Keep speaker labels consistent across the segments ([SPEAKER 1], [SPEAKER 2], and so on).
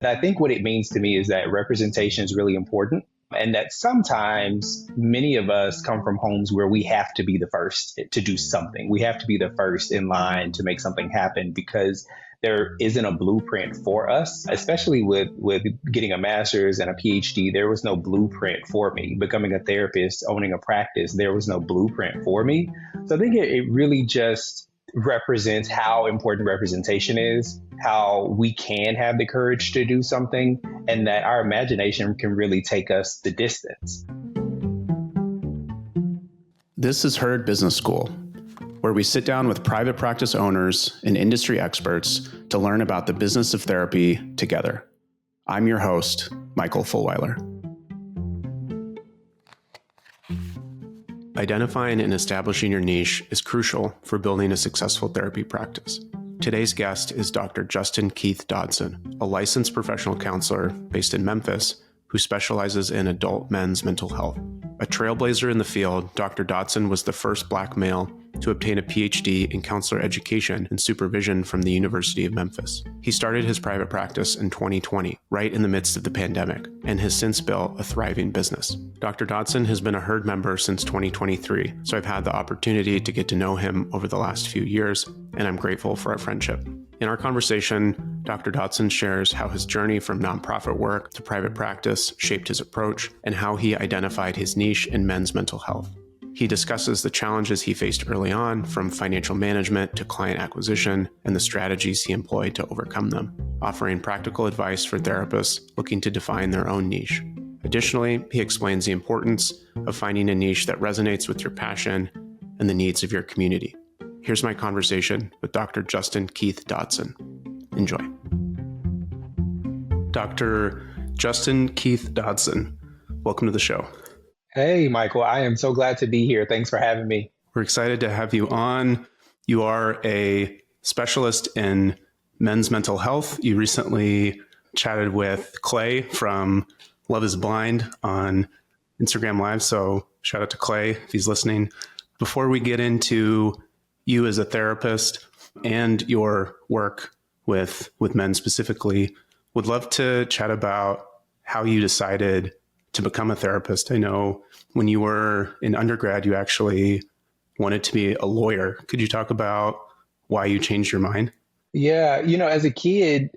[SPEAKER 1] I think what it means to me is that representation is really important, and that sometimes many of us come from homes where we have to be the first to do something. We have to be the first in line to make something happen because there isn't a blueprint for us, especially with getting a master's and a PhD. There was no blueprint for me. Becoming a therapist, owning a practice, there was no blueprint for me. So I think it really just represents how important representation is, how we can have the courage to do something, and that our imagination can really take us the distance.
[SPEAKER 2] This is Heard Business School, where we sit down with private practice owners and industry experts to learn about the business of therapy together. I'm your host, Michael Fulwiler. Identifying and establishing your niche is crucial for building a successful therapy practice. Today's guest is Dr. Justin Keith Dodson, a licensed professional counselor based in Memphis who specializes in adult men's mental health. A trailblazer in the field, Dr. Dodson was the first Black male to obtain a PhD in Counselor Education and Supervision from the University of Memphis. He started his private practice in 2020, right in the midst of the pandemic, and has since built a thriving business. Dr. Dodson has been a Heard member since 2023, so I've had the opportunity to get to know him over the last few years, and I'm grateful for our friendship. In our conversation, Dr. Dodson shares how his journey from nonprofit work to private practice shaped his approach and how he identified his niche in men's mental health. He discusses the challenges he faced early on, from financial management to client acquisition, and the strategies he employed to overcome them, offering practical advice for therapists looking to define their own niche. Additionally, he explains the importance of finding a niche that resonates with your passion and the needs of your community. Here's my conversation with Dr. Justin Keith Dodson. Enjoy. Dr. Justin Keith Dodson, welcome to the show.
[SPEAKER 1] Hey, Michael, I am so glad to be here. Thanks for having me.
[SPEAKER 2] We're excited to have you on. You are a specialist in men's mental health. You recently chatted with Clay from Love is Blind on Instagram Live. So shout out to Clay if he's listening. Before we get into you as a therapist and your work with men specifically, would love to chat about how you decided to become a therapist. I know when you were in undergrad, you actually wanted to be a lawyer. Could you talk about why you changed your mind?
[SPEAKER 1] Yeah, as a kid,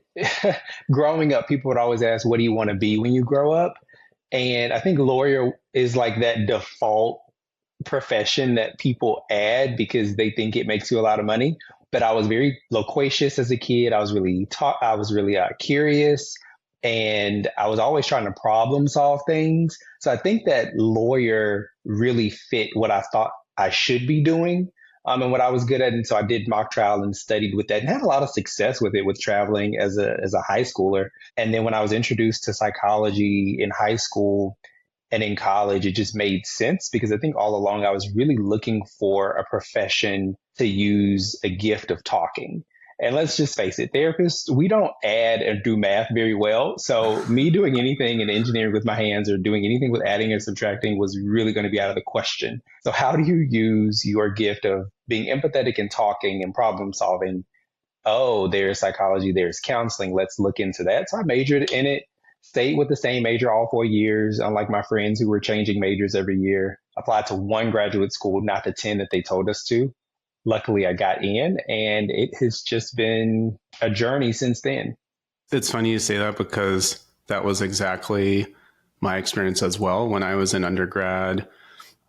[SPEAKER 1] growing up, people would always ask, what do you want to be when you grow up? And I think lawyer is like that default profession that people add because they think it makes you a lot of money. But I was very loquacious as a kid. I was really curious, and I was always trying to problem solve things. So I think that lawyer really fit what I thought I should be doing, and what I was good at. And so I did mock trial and studied with that and had a lot of success with it, with traveling as a high schooler. And then when I was introduced to psychology in high school and in college, it just made sense because I think all along I was really looking for a profession to use a gift of talking. And let's just face it, therapists, we don't add and do math very well. So me doing anything in engineering with my hands or doing anything with adding or subtracting was really going to be out of the question. So how do you use your gift of being empathetic and talking and problem solving? Oh, there's psychology, there's counseling. Let's look into that. So I majored in it, stayed with the same major all 4 years, unlike my friends who were changing majors every year. Applied to one graduate school, not the 10 that they told us to. Luckily, I got in, and it has just been a journey since then.
[SPEAKER 2] It's funny you say that because that was exactly my experience as well. When I was in undergrad,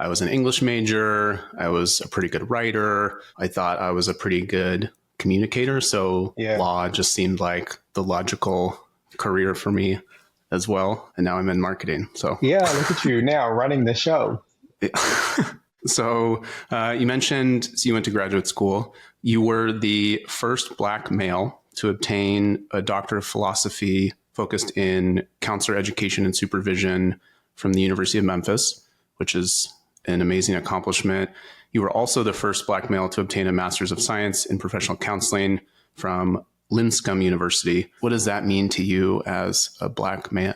[SPEAKER 2] I was an English major. I was a pretty good writer. I thought I was a pretty good communicator. So law just seemed like the logical career for me as well. And now I'm in marketing. So
[SPEAKER 1] yeah, look at you now running the show.
[SPEAKER 2] So you mentioned you went to graduate school. You were the first Black male to obtain a Doctor of Philosophy focused in Counselor Education and Supervision from the University of Memphis, which is an amazing accomplishment. You were also the first Black male to obtain a Master's of Science in Professional Counseling from Lipscomb University. What does that mean to you as a Black man?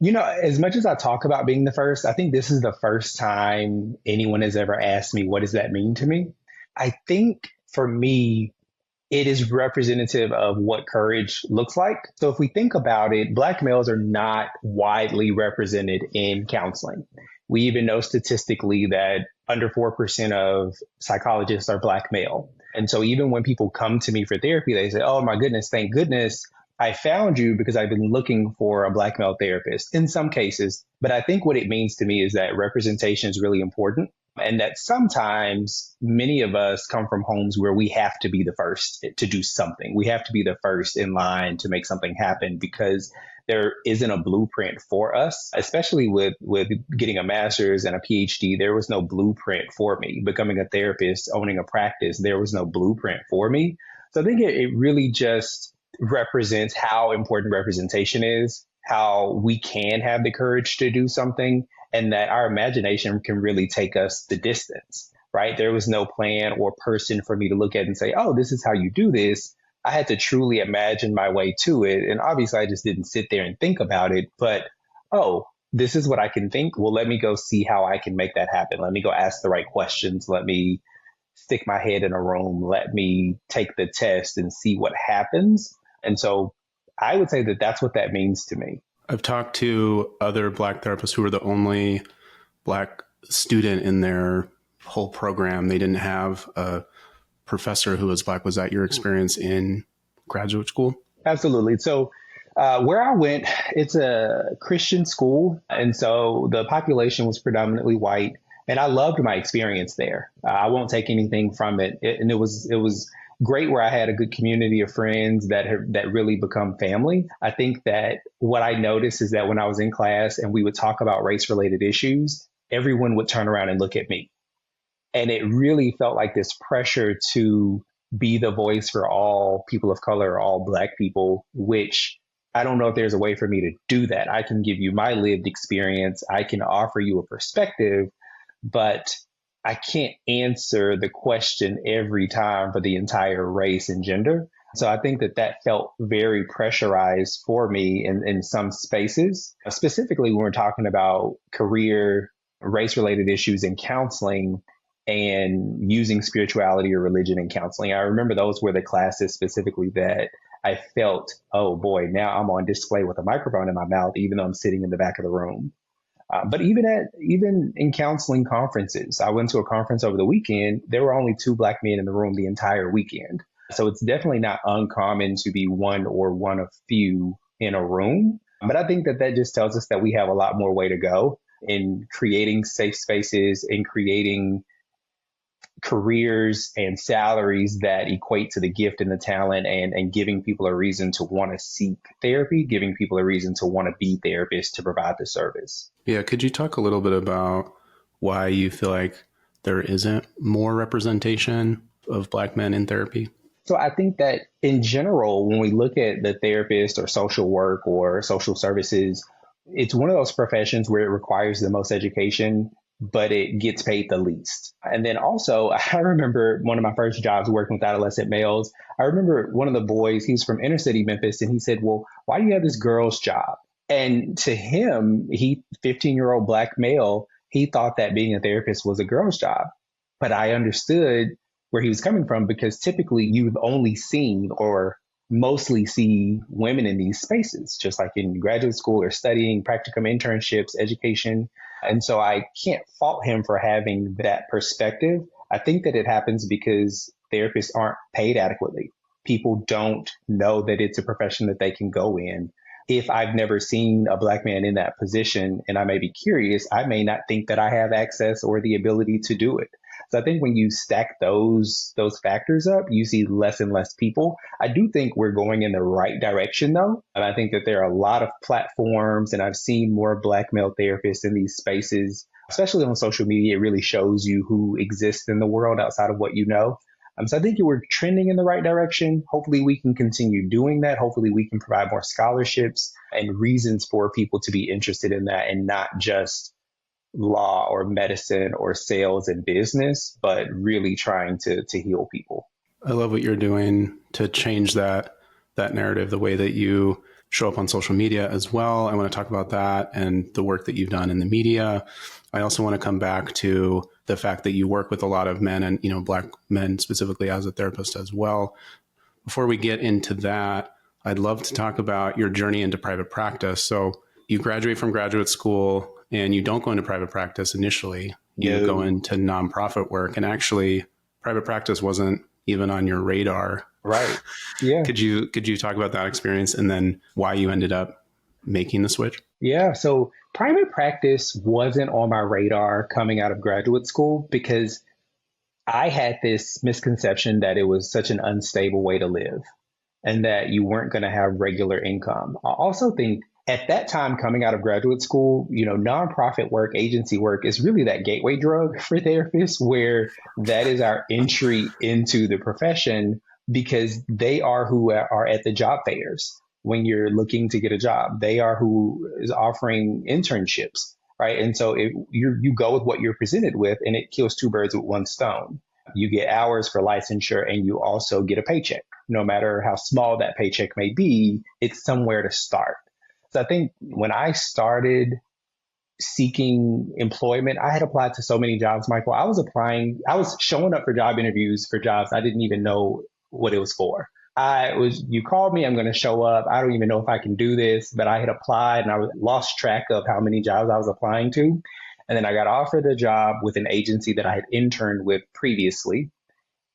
[SPEAKER 1] As much as I talk about being the first, I think this is the first time anyone has ever asked me, what does that mean to me? I think for me, it is representative of what courage looks like. So if we think about it, Black males are not widely represented in counseling. We even know statistically that under 4% of psychologists are Black male. And so even when people come to me for therapy, they say, oh my goodness, thank goodness I found you because I've been looking for a Black male therapist in some cases. But I think what it means to me is that representation is really important. And that sometimes many of us come from homes where we have to be the first to do something. We have to be the first in line to make something happen because there isn't a blueprint for us, especially with getting a master's and a PhD. There was no blueprint for me. Becoming a therapist, owning a practice, there was no blueprint for me. So I think it really just represents how important representation is, how we can have the courage to do something, and that our imagination can really take us the distance, right? There was no plan or person for me to look at and say, oh, this is how you do this. I had to truly imagine my way to it. And obviously, I just didn't sit there and think about it. But, oh, this is what I can think. Well, let me go see how I can make that happen. Let me go ask the right questions. Let me stick my head in a room. Let me take the test and see what happens. And so I would say that that's what that means to me.
[SPEAKER 2] I've talked to other Black therapists who were the only Black student in their whole program. They didn't have a professor who was Black. Was that your experience in graduate school?
[SPEAKER 1] Absolutely. So where I went, it's a Christian school. And so the population was predominantly white. And I loved my experience there. I won't take anything from it. And it was great where I had a good community of friends that really become family. I think that what I noticed is that when I was in class and we would talk about race-related issues, everyone would turn around and look at me. And it really felt like this pressure to be the voice for all people of color, all Black people, which I don't know if there's a way for me to do that. I can give you my lived experience. I can offer you a perspective, but I can't answer the question every time for the entire race and gender. So I think that felt very pressurized for me in some spaces, specifically when we're talking about career, race-related issues in counseling and using spirituality or religion in counseling. I remember those were the classes specifically that I felt, oh boy, now I'm on display with a microphone in my mouth, even though I'm sitting in the back of the room. But even in counseling conferences, I went to a conference over the weekend. There were only 2 Black men in the room the entire weekend. So it's definitely not uncommon to be one of few in a room. But I think that just tells us that we have a lot more way to go in creating safe spaces, in creating careers and salaries that equate to the gift and the talent, and giving people a reason to want to seek therapy, giving people a reason to want to be therapists to provide the service.
[SPEAKER 2] Yeah. Could you talk a little bit about why you feel like there isn't more representation of Black men in therapy?
[SPEAKER 1] So I think that in general, when we look at the therapist or social work or social services, it's one of those professions where it requires the most education, but it gets paid the least. And then also, I remember one of my first jobs working with adolescent males. I remember one of the boys, he was from inner city Memphis, and he said, well, why do you have this girl's job? And to him, 15-year-old Black male, he thought that being a therapist was a girl's job. But I understood where he was coming from, because typically you've only seen or mostly see women in these spaces, just like in graduate school or studying, practicum, internships, education. And so I can't fault him for having that perspective. I think that it happens because therapists aren't paid adequately. People don't know that it's a profession that they can go in. If I've never seen a Black man in that position and I may be curious, I may not think that I have access or the ability to do it. So I think when you stack those factors up, you see less and less people. I do think we're going in the right direction, though. And I think that there are a lot of platforms, and I've seen more Black male therapists in these spaces, especially on social media. It really shows you who exists in the world outside of what you know. So I think we're trending in the right direction. Hopefully we can continue doing that. Hopefully we can provide more scholarships and reasons for people to be interested in that, and not just law or medicine or sales and business, but really trying to heal people.
[SPEAKER 2] I love what you're doing to change that narrative, the way that you show up on social media as well. I want to talk about that and the work that you've done in the media. I also want to come back to the fact that you work with a lot of men, and Black men specifically as a therapist as well. Before we get into that, I'd love to talk about your journey into private practice. So you graduate from graduate school and you don't go into private practice initially. You go
[SPEAKER 1] No.
[SPEAKER 2] into nonprofit work, and actually private practice wasn't even on your radar.
[SPEAKER 1] Right. Yeah.
[SPEAKER 2] Could you talk about that experience and then why you ended up making the switch?
[SPEAKER 1] Yeah. So private practice wasn't on my radar coming out of graduate school because I had this misconception that it was such an unstable way to live and that you weren't going to have regular income. I also think at that time coming out of graduate school, nonprofit work, agency work is really that gateway drug for therapists, where that is our entry into the profession because they are who are at the job fairs when you're looking to get a job. They are who is offering internships, right? And so you go with what you're presented with, and it kills two birds with one stone. You get hours for licensure, and you also get a paycheck. No matter how small that paycheck may be, it's somewhere to start. So I think when I started seeking employment, I had applied to so many jobs, Michael. I was showing up for job interviews for jobs I didn't even know what it was for. You called me, I'm going to show up. I don't even know if I can do this, but I had applied and I lost track of how many jobs I was applying to. And then I got offered a job with an agency that I had interned with previously.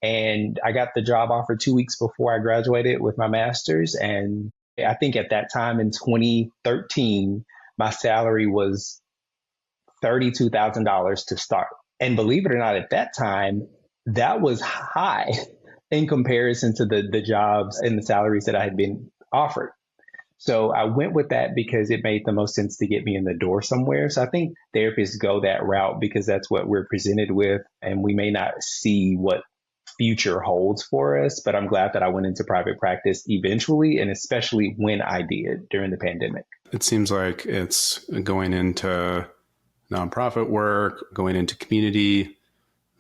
[SPEAKER 1] And I got the job offer 2 weeks before I graduated with my master's. And I think at that time in 2013, my salary was $32,000 to start. And believe it or not, at that time, that was high in comparison to the jobs and the salaries that I had been offered. So I went with that because it made the most sense to get me in the door somewhere. So I think therapists go that route because that's what we're presented with, and we may not see what future holds for us, but I'm glad that I went into private practice eventually, and especially when I did during the pandemic.
[SPEAKER 2] It seems like it's going into nonprofit work, going into community,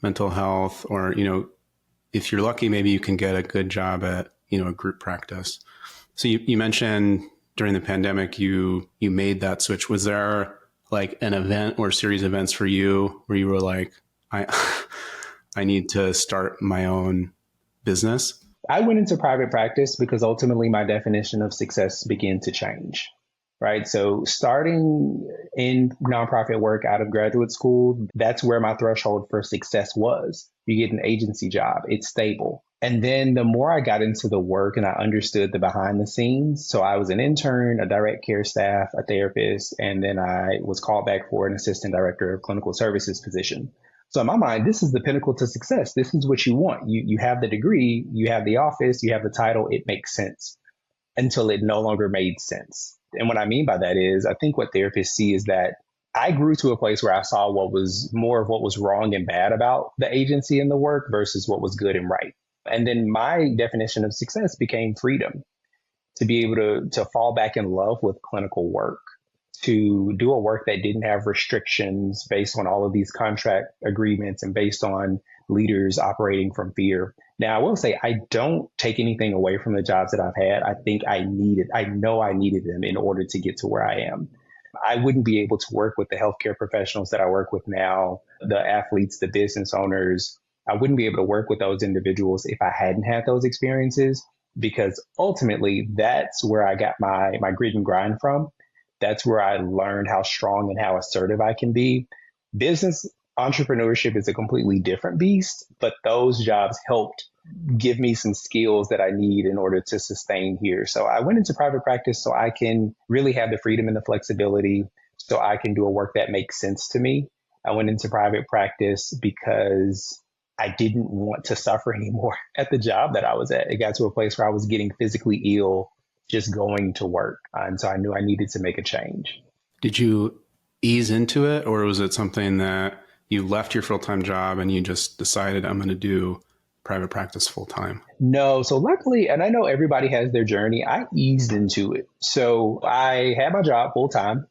[SPEAKER 2] mental health, or, if you're lucky, maybe you can get a good job at, a group practice. So you mentioned during the pandemic, you made that switch. Was there like an event or series of events for you where you were like, I need to start my own business?
[SPEAKER 1] I went into private practice because ultimately my definition of success began to change, right? So starting in nonprofit work out of graduate school, that's where my threshold for success was. You get an agency job, it's stable. And then the more I got into the work and I understood the behind the scenes, so I was an intern, a direct care staff, a therapist, and then I was called back for an assistant director of clinical services position. So in my mind, this is the pinnacle to success. This is what you want. You have the degree, you have the office, you have the title, it makes sense until it no longer made sense. And what I mean by that is I think what therapists see is that I grew to a place where I saw what was more of what was wrong and bad about the agency and the work versus what was good and right. And then my definition of success became freedom, to be able to fall back in love with clinical work, to do a work that didn't have restrictions based on all of these contract agreements and based on leaders operating from fear. Now, I will say I don't take anything away from the jobs that I've had. I think I know I needed them in order to get to where I am. I wouldn't be able to work with the healthcare professionals that I work with now, the athletes, the business owners. I wouldn't be able to work with those individuals if I hadn't had those experiences, because ultimately that's where I got my grit and grind from. That's where I learned how strong and how assertive I can be. Business entrepreneurship is a completely different beast, but those jobs helped give me some skills that I need in order to sustain here. So I went into private practice so I can really have the freedom and the flexibility so I can do a work that makes sense to me. I went into private practice because I didn't want to suffer anymore at the job that I was at. It got to a place where I was getting physically ill just going to work. And so I knew I needed to make a change.
[SPEAKER 2] Did you ease into it, or was it something that you left your full-time job and you just decided I'm going to do private practice full-time?
[SPEAKER 1] No. So luckily, and I know everybody has their journey, I eased into it. So I had my job full-time.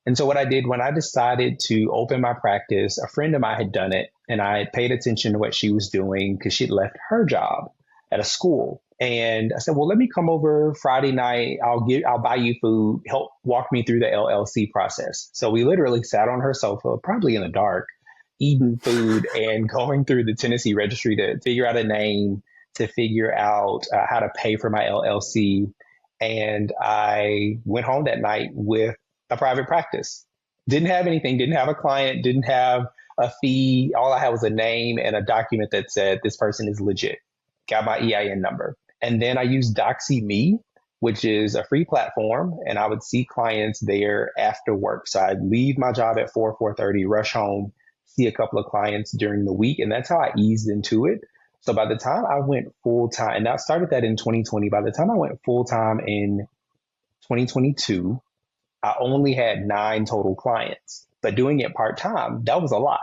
[SPEAKER 1] And so what I did when I decided to open my practice, a friend of mine had done it, and I paid attention to what she was doing because she'd left her job at a school. And I said, well, let me come over Friday night. I'll buy you food, help walk me through the LLC process. So we literally sat on her sofa, probably in the dark, eating food and going through the Tennessee registry to figure out a name, to figure out how to pay for my LLC. And I went home that night with a private practice. Didn't have anything, didn't have a client, didn't have a fee. All I had was a name and a document that said this person is legit. Got my EIN number. And then I used DoxyMe, which is a free platform, and I would see clients there after work. So I'd leave my job at 4:30, rush home, see a couple of clients during the week, and that's how I eased into it. So by the time I went full time, and I started that in 2020, by the time I went full time in 2022, I only had 9 total clients. But doing it part time, that was a lot,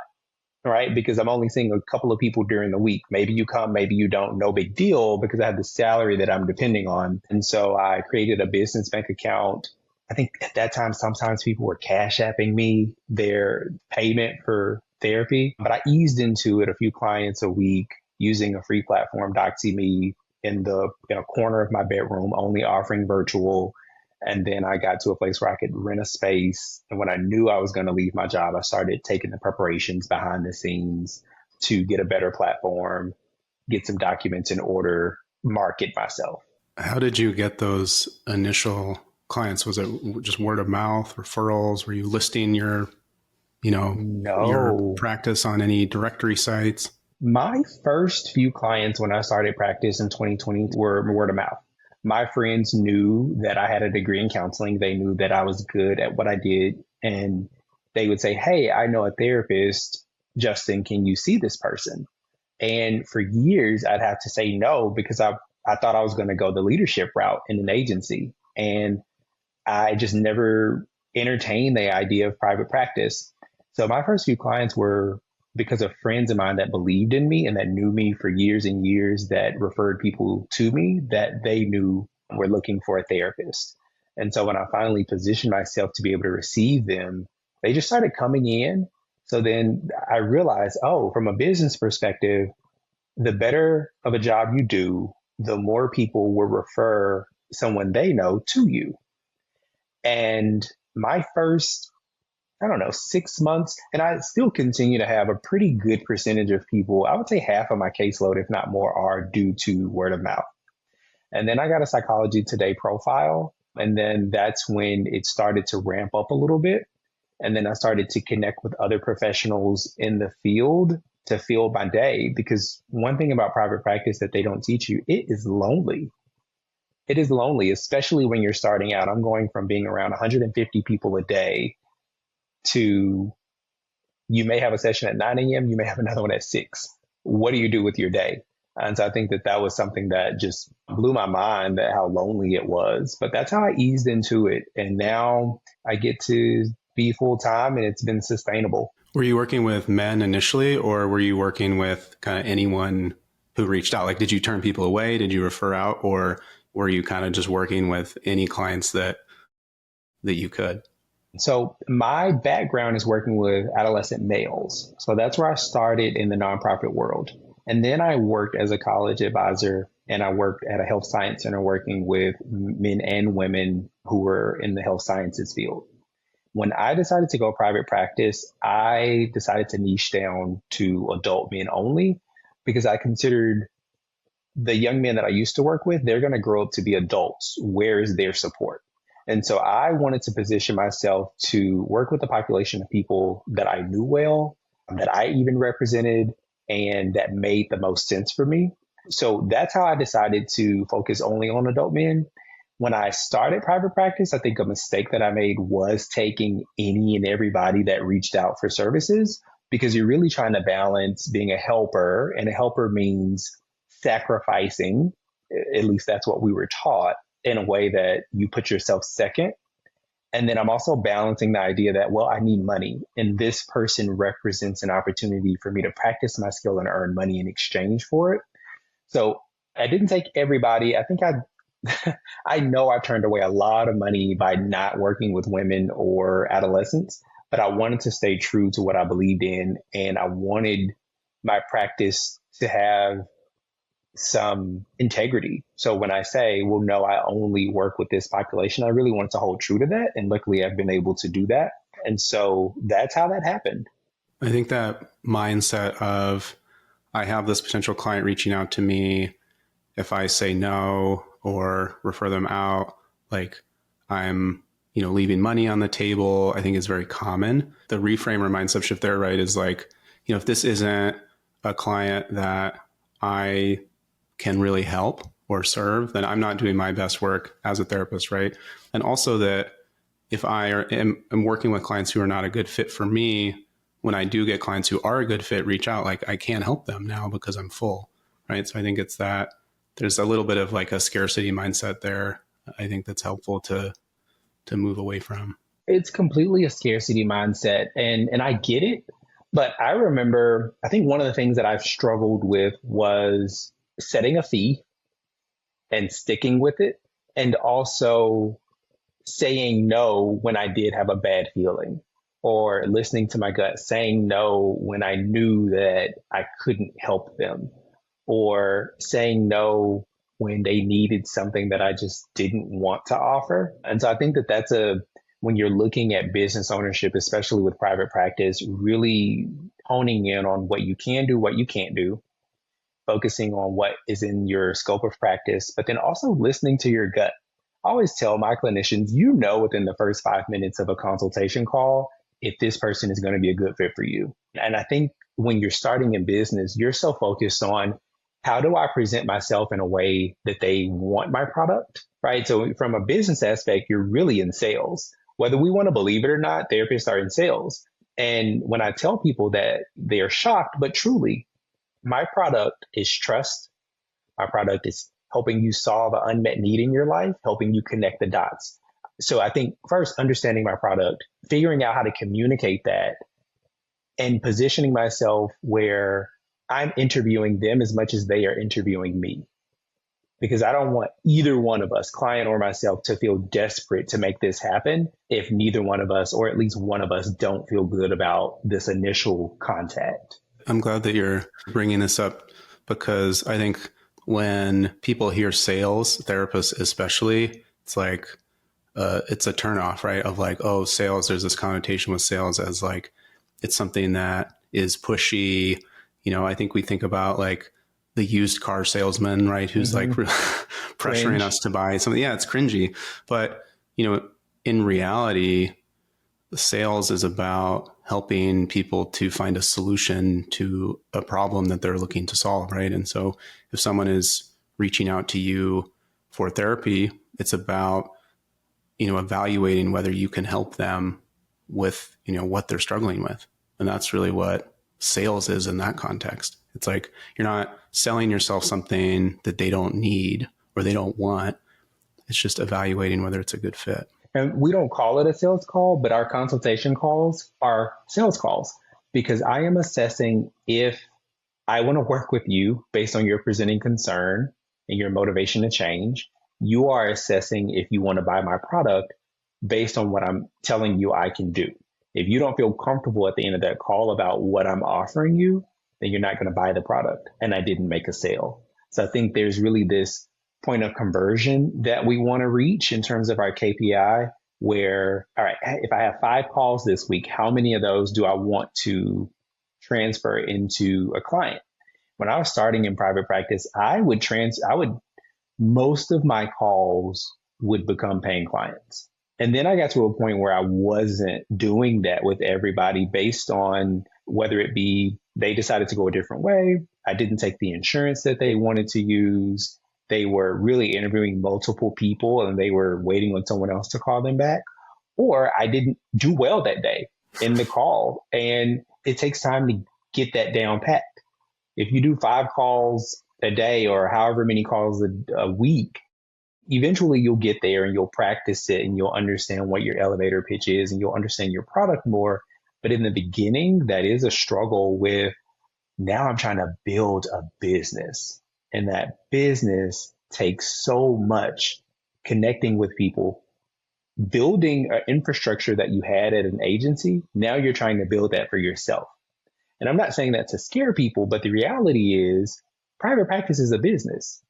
[SPEAKER 1] right? Because I'm only seeing a couple of people during the week. Maybe you come, maybe you don't, no big deal, because I have the salary that I'm depending on. And so I created a business bank account. I think at that time, sometimes people were cash apping me their payment for therapy, but I eased into it, a few clients a week using a free platform, DoxyMe, in the corner of my bedroom, only offering virtual. And then I got to a place where I could rent a space. And when I knew I was going to leave my job, I started taking the preparations behind the scenes to get a better platform, get some documents in order, market myself.
[SPEAKER 2] How did you get those initial clients? Was it just word of mouth, referrals? Were you listing your practice on any directory sites?
[SPEAKER 1] My first few clients when I started practice in 2020 were word of mouth. My friends knew that I had a degree in counseling. They knew that I was good at what I did. And they would say, hey, I know a therapist. Justin, can you see this person? And for years, I'd have to say no because I thought I was going to go the leadership route in an agency. And I just never entertained the idea of private practice. So my first few clients were because of friends of mine that believed in me and that knew me for years and years, that referred people to me that they knew were looking for a therapist. And so when I finally positioned myself to be able to receive them, they just started coming in. So then I realized, from a business perspective, the better of a job you do, the more people will refer someone they know to you. And my first 6 months. And I still continue to have a pretty good percentage of people. I would say half of my caseload, if not more, are due to word of mouth. And then I got a Psychology Today profile. And then that's when it started to ramp up a little bit. And then I started to connect with other professionals in the field to fill my day. Because one thing about private practice that they don't teach you, it is lonely. It is lonely, especially when you're starting out. I'm going from being around 150 people a day to you may have a session at 9 a.m., you may have another one at 6. What do you do with your day? And so I think that was something that just blew my mind, that how lonely it was. But that's how I eased into it. And now I get to be full time and it's been sustainable.
[SPEAKER 2] Were you working with men initially, or were you working with kind of anyone who reached out? Like, did you turn people away? Did you refer out? Or were you kind of just working with any clients that you could?
[SPEAKER 1] So my background is working with adolescent males. So that's where I started in the nonprofit world. And then I worked as a college advisor, and I worked at a health science center working with men and women who were in the health sciences field. When I decided to go private practice, I decided to niche down to adult men only because I considered the young men that I used to work with, they're going to grow up to be adults. Where is their support? And so I wanted to position myself to work with a population of people that I knew well, that I even represented, and that made the most sense for me. So that's how I decided to focus only on adult men. When I started private practice, I think a mistake that I made was taking any and everybody that reached out for services, because you're really trying to balance being a helper, and a helper means sacrificing, at least that's what we were taught, in a way that you put yourself second. And then I'm also balancing the idea that, I need money. And this person represents an opportunity for me to practice my skill and earn money in exchange for it. So I didn't take everybody. I think I know I turned away a lot of money by not working with women or adolescents, but I wanted to stay true to what I believed in. And I wanted my practice to have some integrity. So when I say, no, I only work with this population, I really wanted to hold true to that. And luckily I've been able to do that. And so that's how that happened.
[SPEAKER 2] I think that mindset of, I have this potential client reaching out to me, if I say no or refer them out, like I'm, leaving money on the table, I think is very common. The reframe or mindset shift there, right, is like, if this isn't a client that I can really help or serve, then I'm not doing my best work as a therapist, right? And also that if am working with clients who are not a good fit for me, when I do get clients who are a good fit, reach out, like I can't help them now because I'm full, right? So I think it's that there's a little bit of like a scarcity mindset there. I think that's helpful to move away from.
[SPEAKER 1] It's completely a scarcity mindset, and I get it. But I remember, I think one of the things that I've struggled with was setting a fee and sticking with it, and also saying no when I did have a bad feeling, or listening to my gut, saying no when I knew that I couldn't help them, or saying no when they needed something that I just didn't want to offer. And so I think that when you're looking at business ownership, especially with private practice, really honing in on what you can do, what you can't do, focusing on what is in your scope of practice, but then also listening to your gut. I always tell my clinicians, within the first 5 minutes of a consultation call, if this person is going to be a good fit for you. And I think when you're starting in business, you're so focused on how do I present myself in a way that they want my product, right? So from a business aspect, you're really in sales. Whether we want to believe it or not, therapists are in sales. And when I tell people that, they're shocked, but truly, my product is trust. My product is helping you solve an unmet need in your life, helping you connect the dots. So I think first, understanding my product, figuring out how to communicate that, and positioning myself where I'm interviewing them as much as they are interviewing me. Because I don't want either one of us, client or myself, to feel desperate to make this happen if neither one of us, or at least one of us, don't feel good about this initial contact.
[SPEAKER 2] I'm glad that you're bringing this up, because I think when people hear sales, therapists especially, it's like, it's a turnoff, right? Of like, oh, sales, there's this connotation with sales as like, it's something that is pushy. I think we think about like the used car salesman, right? Who's like pressuring us to buy something. Yeah, it's cringy. But, in reality, sales is about helping people to find a solution to a problem that they're looking to solve, right? And so if someone is reaching out to you for therapy, it's about, evaluating whether you can help them with, what they're struggling with. And that's really what sales is in that context. It's like, you're not selling yourself something that they don't need or they don't want. It's just evaluating whether it's a good fit.
[SPEAKER 1] And we don't call it a sales call, but our consultation calls are sales calls, because I am assessing if I want to work with you based on your presenting concern and your motivation to change. You are assessing if you want to buy my product based on what I'm telling you I can do. If you don't feel comfortable at the end of that call about what I'm offering you, then you're not going to buy the product. And I didn't make a sale. So I think there's really this point of conversion that we want to reach in terms of our KPI, where, all right, if I have 5 calls this week, how many of those do I want to transfer into a client? When I was starting in private practice, most of my calls would become paying clients. And then I got to a point where I wasn't doing that with everybody based on whether it be they decided to go a different way, I didn't take the insurance that they wanted to use, they were really interviewing multiple people and they were waiting on someone else to call them back, or I didn't do well that day in the call. And it takes time to get that down pat. If you do 5 calls a day or however many calls a week, eventually you'll get there and you'll practice it and you'll understand what your elevator pitch is and you'll understand your product more. But in the beginning, that is a struggle with, now I'm trying to build a business, and that business takes so much connecting with people, building an infrastructure that you had at an agency. Now you're trying to build that for yourself. And I'm not saying that to scare people, but the reality is private practice is a business.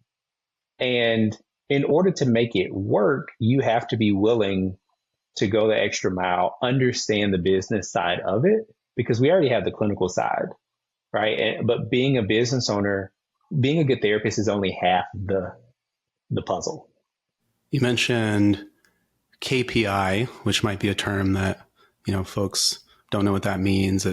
[SPEAKER 1] And in order to make it work, you have to be willing to go the extra mile, understand the business side of it, because we already have the clinical side, right? But being a business owner, being a good therapist is only half the puzzle.
[SPEAKER 2] You mentioned KPI, which might be a term that, folks don't know what that means.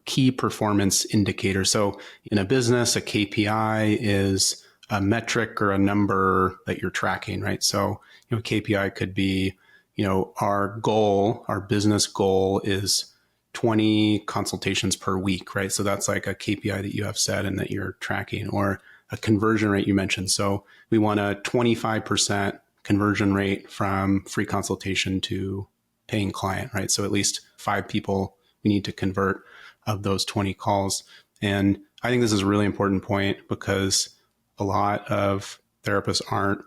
[SPEAKER 2] Key performance indicator. So in a business, a KPI is a metric or a number that you're tracking, right? So, KPI could be, our business goal is 20 consultations per week, right? So that's like a KPI that you have set and that you're tracking, or a conversion rate you mentioned. So we want a 25% conversion rate from free consultation to paying client, right? So at least 5 people we need to convert of those 20 calls. And I think this is a really important point because a lot of therapists aren't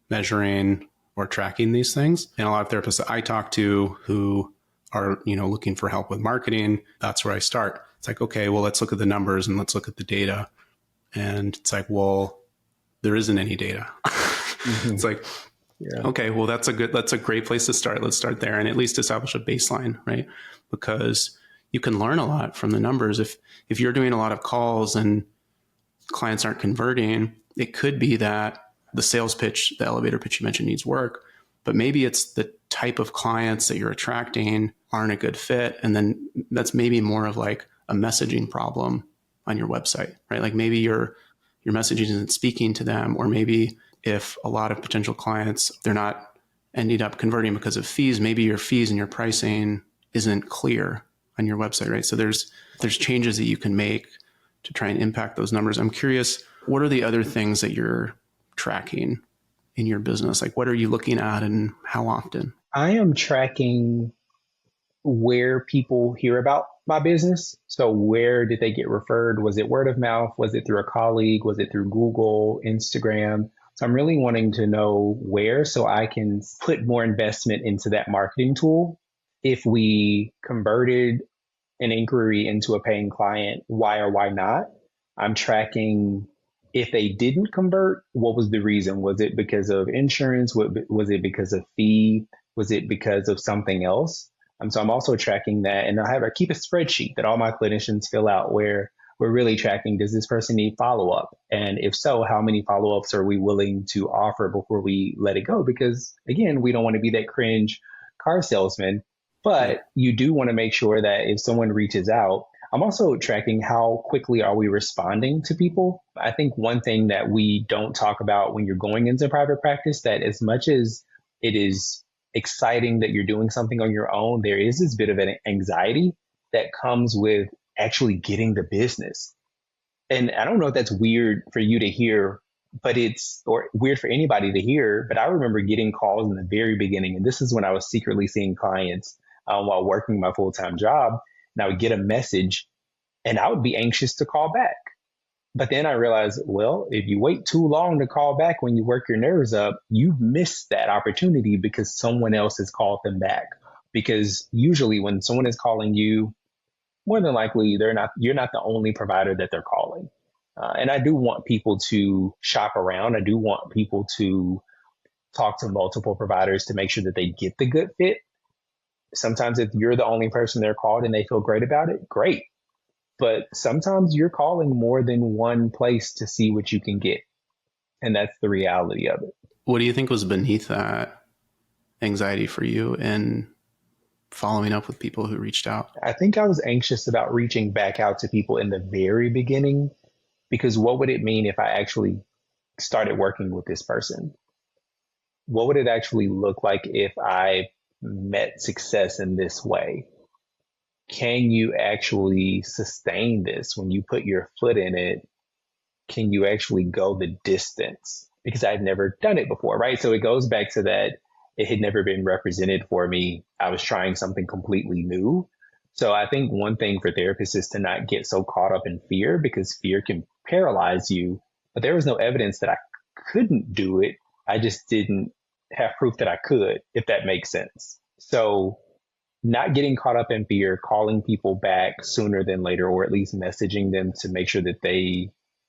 [SPEAKER 2] measuring or tracking these things. And a lot of therapists that I talk to who are, looking for help with marketing, that's where I start. It's like, okay, well, let's look at the numbers and let's look at the data. And it's like, well, there isn't any data. Mm-hmm. It's like, yeah. Okay, well, that's a great place to start. Let's start there and at least establish a baseline, right? Because you can learn a lot from the numbers. If you're doing a lot of calls and clients aren't converting, it could be that the sales pitch, the elevator pitch you mentioned, needs work, but maybe it's the type of clients that you're attracting aren't a good fit. And then that's maybe more of like a messaging problem on your website, right? Like maybe your messaging isn't speaking to them, or maybe if a lot of potential clients, they're not ending up converting because of fees, maybe your fees and your pricing isn't clear on your website, right? So there's changes that you can make to try and impact those numbers. I'm curious, what are the other things that you're tracking in your business? Like, what are you looking at and how often?
[SPEAKER 1] I am tracking where people hear about my business. So where did they get referred? Was it word of mouth? Was it through a colleague? Was it through Google, Instagram? So I'm really wanting to know where so I can put more investment into that marketing tool. If we converted an inquiry into a paying client, why or why not? I'm tracking if they didn't convert, what was the reason? Was it because of insurance? Was it because of fee? Was it because of something else? So I'm also tracking that. And I keep a spreadsheet that all my clinicians fill out where we're really tracking, does this person need follow-up? And if so, how many follow-ups are we willing to offer before we let it go? Because again, we don't want to be that cringe car salesman, but you do want to make sure that if someone reaches out, I'm also tracking how quickly are we responding to people. I think one thing that we don't talk about when you're going into private practice, that as much as it is exciting that you're doing something on your own, there is this bit of an anxiety that comes with actually getting the business. And I don't know if that's weird for you to hear, or weird for anybody to hear, but I remember getting calls in the very beginning. And this is when I was secretly seeing clients while working my full-time job. And I would get a message and I would be anxious to call back. But then I realized, well, if you wait too long to call back when you work your nerves up, you've missed that opportunity because someone else has called them back. Because usually when someone is calling you, more than likely you're not the only provider that they're calling. And I do want people to shop around. I do want people to talk to multiple providers to make sure that they get the good fit. Sometimes if you're the only person they're called and they feel great about it, great. But sometimes you're calling more than one place to see what you can get. And that's the reality of it.
[SPEAKER 2] What do you think was beneath that anxiety for you in following up with people who reached out?
[SPEAKER 1] I think I was anxious about reaching back out to people in the very beginning, because what would it mean if I actually started working with this person? What would it actually look like if I met success in this way? Can you actually sustain this when you put your foot in it? Can you actually go the distance? Because I'd never done it before, right? So it goes back to that. It had never been represented for me. I was trying something completely new. So I think one thing for therapists is to not get so caught up in fear, because fear can paralyze you. But there was no evidence that I couldn't do it. I just didn't have proof that I could, if that makes sense. So not getting caught up in fear, calling people back sooner than later, or at least messaging them to make sure that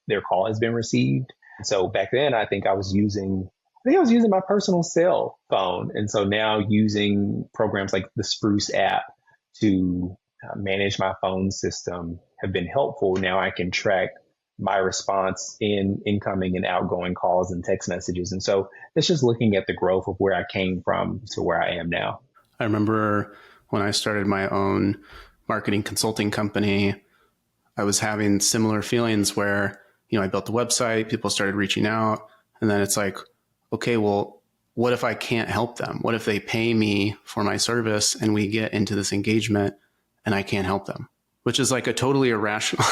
[SPEAKER 1] their call has been received. So back then, I think I was using my personal cell phone. And so now using programs like the Spruce app to manage my phone system have been helpful. Now I can track my response in incoming and outgoing calls and text messages. And so it's just looking at the growth of where I came from to where I am now.
[SPEAKER 2] I remember when I started my own marketing consulting company, I was having similar feelings where, I built the website, people started reaching out, and then it's like, okay, well, what if I can't help them? What if they pay me for my service and we get into this engagement and I can't help them? Which is like a totally irrational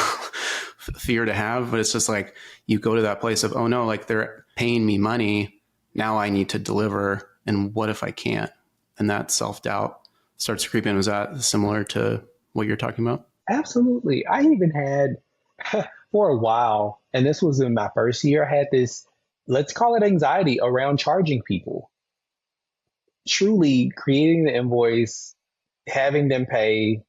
[SPEAKER 2] fear to have, but it's just like you go to that place of, oh no, like they're paying me money, now I need to deliver, and what if I can't? And that self-doubt starts creeping. Was that similar to what you're talking about?
[SPEAKER 1] Absolutely. I even had for a while, and this was in my first year, I had this, let's call it anxiety around charging people. Truly creating the invoice, having them pay,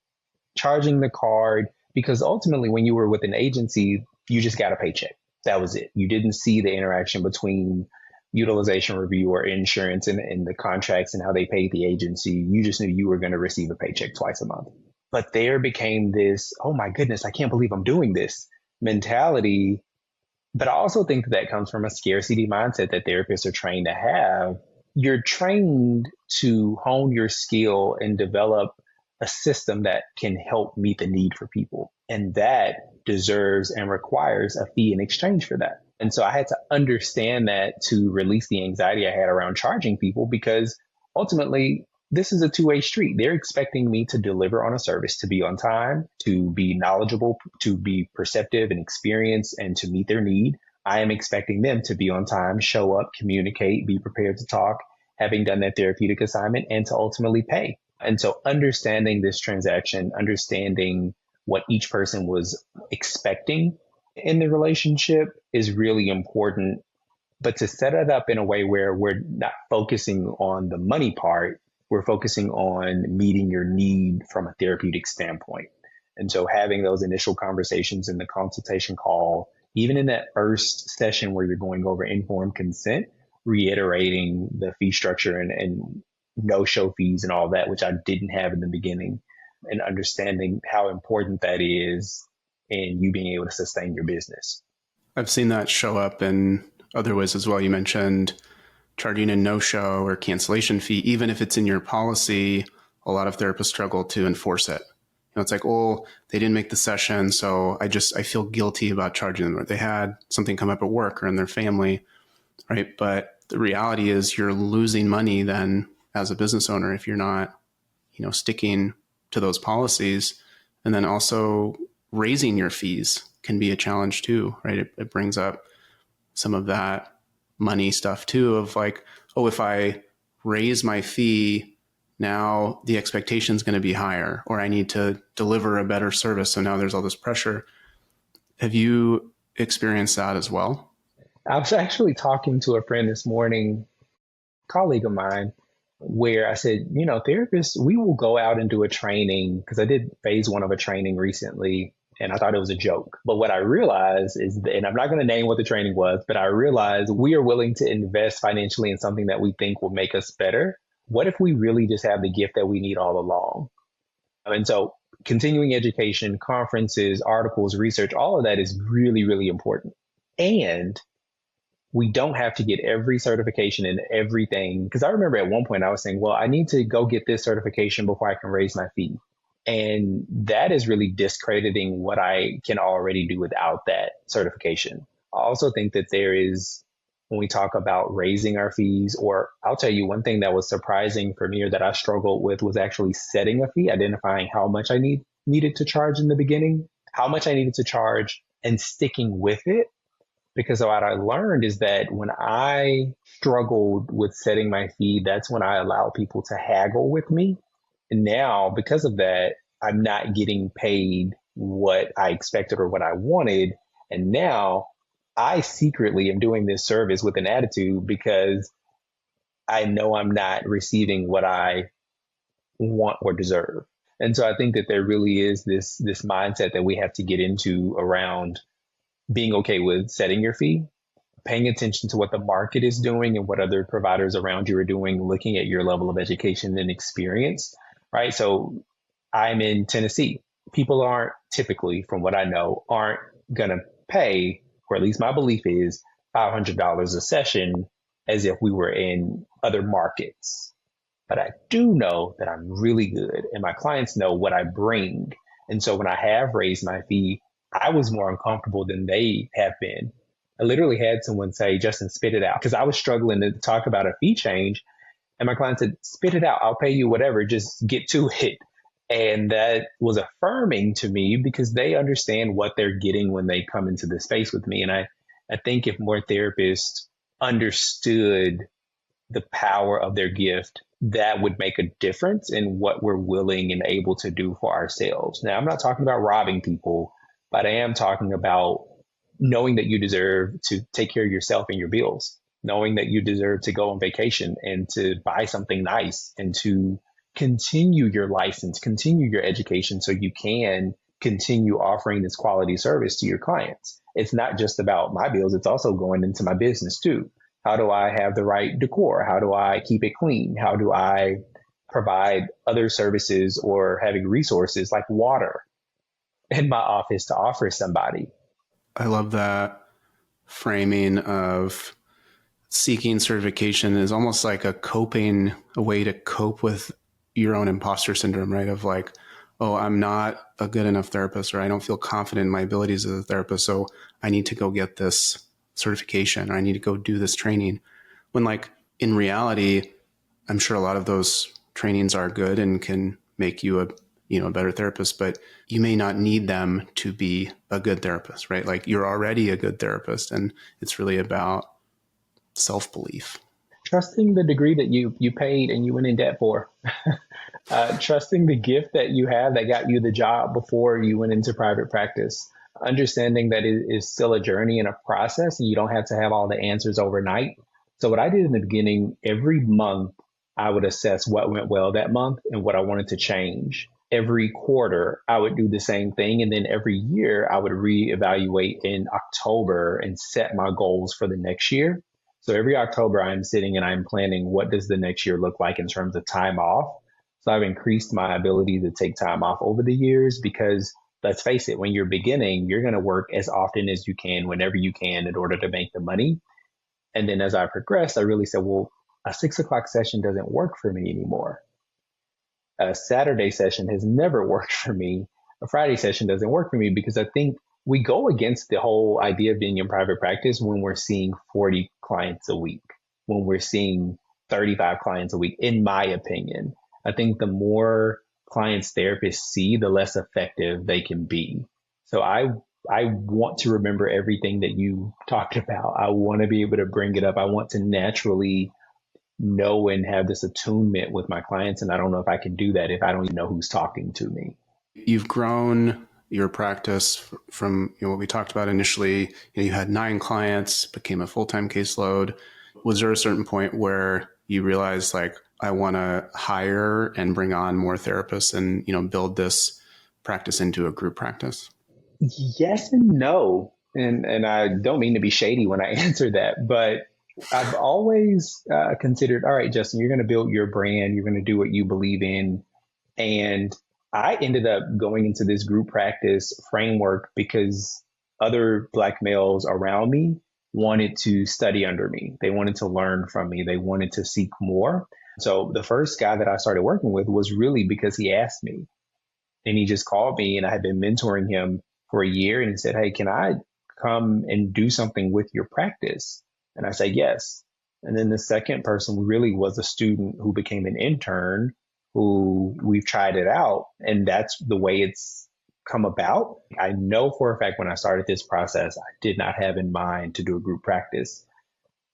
[SPEAKER 1] charging the card, because ultimately when you were with an agency, you just got a paycheck. That was it. You didn't see the interaction between utilization review or insurance and the contracts and how they paid the agency. You just knew you were going to receive a paycheck twice a month. But there became this, oh my goodness, I can't believe I'm doing this mentality. But I also think that comes from a scarcity mindset that therapists are trained to have. You're trained to hone your skill and develop a system that can help meet the need for people. And that deserves and requires a fee in exchange for that. And so I had to understand that to release the anxiety I had around charging people, because ultimately this is a two-way street. They're expecting me to deliver on a service, to be on time, to be knowledgeable, to be perceptive and experienced, and to meet their need. I am expecting them to be on time, show up, communicate, be prepared to talk, having done that therapeutic assignment, and to ultimately pay. And so understanding this transaction, understanding what each person was expecting in the relationship is really important. But to set it up in a way where we're not focusing on the money part, we're focusing on meeting your need from a therapeutic standpoint. And so having those initial conversations in the consultation call, even in that first session where you're going over informed consent, reiterating the fee structure and no-show fees and all that, which I didn't have in the beginning, and understanding how important that is in you being able to sustain your business.
[SPEAKER 2] I've seen that show up in other ways as well. You mentioned charging a no-show or cancellation fee. Even if it's in your policy, a lot of therapists struggle to enforce it. It's like, oh, they didn't make the session, so I feel guilty about charging them, or they had something come up at work or in their family, right? But the reality is you're losing money then as a business owner if you're not, sticking to those policies. And then also raising your fees can be a challenge too, right? It brings up some of that money stuff too, of like, oh, if I raise my fee, now the expectation is going to be higher, or I need to deliver a better service. So now there's all this pressure. Have you experienced that as well?
[SPEAKER 1] I was actually talking to a friend this morning, colleague of mine, where I said, therapists, we will go out and do a training, because I did phase 1 of a training recently, and I thought it was a joke. But what I realized is, and I'm not going to name what the training was, but I realized we are willing to invest financially in something that we think will make us better. What if we really just have the gift that we need all along? And so continuing education, conferences, articles, research, all of that is really, really important. And we don't have to get every certification and everything. Because I remember at one point I was saying, well, I need to go get this certification before I can raise my fee. And that is really discrediting what I can already do without that certification. I also think that there is, when we talk about raising our fees, or I'll tell you one thing that was surprising for me, or that I struggled with, was actually setting a fee, identifying how much I needed to charge in the beginning, how much I needed to charge, and sticking with it. Because what I learned is that when I struggled with setting my fee, that's when I allowed people to haggle with me. And now, because of that, I'm not getting paid what I expected or what I wanted. And now I secretly am doing this service with an attitude, because I know I'm not receiving what I want or deserve. And so I think that there really is this mindset that we have to get into around being okay with setting your fee, paying attention to what the market is doing and what other providers around you are doing, looking at your level of education and experience, right? So I'm in Tennessee. People aren't typically, from what I know, aren't going to pay, or at least my belief is, $500 a session as if we were in other markets. But I do know that I'm really good and my clients know what I bring. And so when I have raised my fee, I was more uncomfortable than they have been. I literally had someone say, Justin, spit it out. Because I was struggling to talk about a fee change. And my client said, spit it out. I'll pay you whatever. Just get to it. And that was affirming to me because they understand what they're getting when they come into the space with me. And I think if more therapists understood the power of their gift, that would make a difference in what we're willing and able to do for ourselves. Now, I'm not talking about robbing people, but I am talking about knowing that you deserve to take care of yourself and your bills, knowing that you deserve to go on vacation and to buy something nice and to continue your license, continue your education so you can continue offering this quality service to your clients. It's not just about my bills, it's also going into my business too. How do I have the right decor? How do I keep it clean? How do I provide other services or having resources like water in my office to offer somebody?
[SPEAKER 2] I love that framing of seeking certification is almost like a way to cope with your own imposter syndrome, right? Of like, oh, I'm not a good enough therapist, or I don't feel confident in my abilities as a therapist, so I need to go get this certification, or I need to go do this training. When like in reality, I'm sure a lot of those trainings are good and can make you a better therapist, but you may not need them to be a good therapist, right? Like you're already a good therapist, and it's really about self-belief.
[SPEAKER 1] Trusting the degree that you paid and you went in debt for. Trusting the gift that you have that got you the job before you went into private practice. Understanding that it is still a journey and a process, and you don't have to have all the answers overnight. So what I did in the beginning, every month, I would assess what went well that month and what I wanted to change. Every quarter, I would do the same thing. And then every year, I would reevaluate in October and set my goals for the next year. So every October, I'm sitting and I'm planning what does the next year look like in terms of time off. So I've increased my ability to take time off over the years because let's face it, when you're beginning, you're going to work as often as you can, whenever you can in order to make the money. And then as I progressed, I really said, well, a 6 o'clock session doesn't work for me anymore. A Saturday session has never worked for me. A Friday session doesn't work for me because I think we go against the whole idea of being in private practice when we're seeing 40 clients a week, when we're seeing 35 clients a week, in my opinion. I think the more clients therapists see, the less effective they can be. So I want to remember everything that you talked about. I want to be able to bring it up. I want to naturally know and have this attunement with my clients. And I don't know if I can do that if I don't even know who's talking to me.
[SPEAKER 2] You've grown your practice from what we talked about initially. You had 9 clients, became a full-time caseload. Was there a certain point where you realized like, I want to hire and bring on more therapists and, build this practice into a group practice?
[SPEAKER 1] Yes and no. And I don't mean to be shady when I answer that, but I've always considered, all right, Justin, you're going to build your brand. You're going to do what you believe in. And I ended up going into this group practice framework because other Black males around me wanted to study under me. They wanted to learn from me. They wanted to seek more. So the first guy that I started working with was really because he asked me, and he just called me, and I had been mentoring him for a year, and he said, hey, can I come and do something with your practice? And I said, yes. And then the second person really was a student who became an intern, who we've tried it out. And that's the way it's come about. I know for a fact when I started this process, I did not have in mind to do a group practice.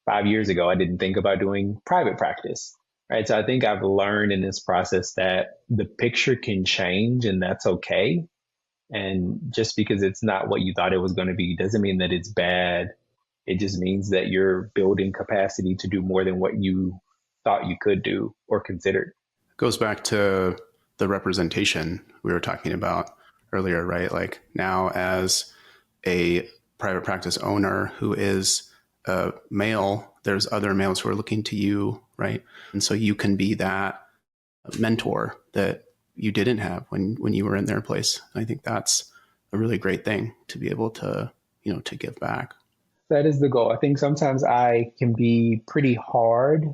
[SPEAKER 1] 5 years ago, I didn't think about doing private practice. Right. So I think I've learned in this process that the picture can change, and that's okay. And just because it's not what you thought it was going to be doesn't mean that it's bad. It just means that you're building capacity to do more than what you thought you could do or considered.
[SPEAKER 2] It goes back to the representation we were talking about earlier, right? Like now as a private practice owner who is a male, there's other males who are looking to you, right? And so you can be that mentor that you didn't have when you were in their place. I think that's a really great thing to be able to, to give back?
[SPEAKER 1] That is the goal. I think sometimes I can be pretty hard,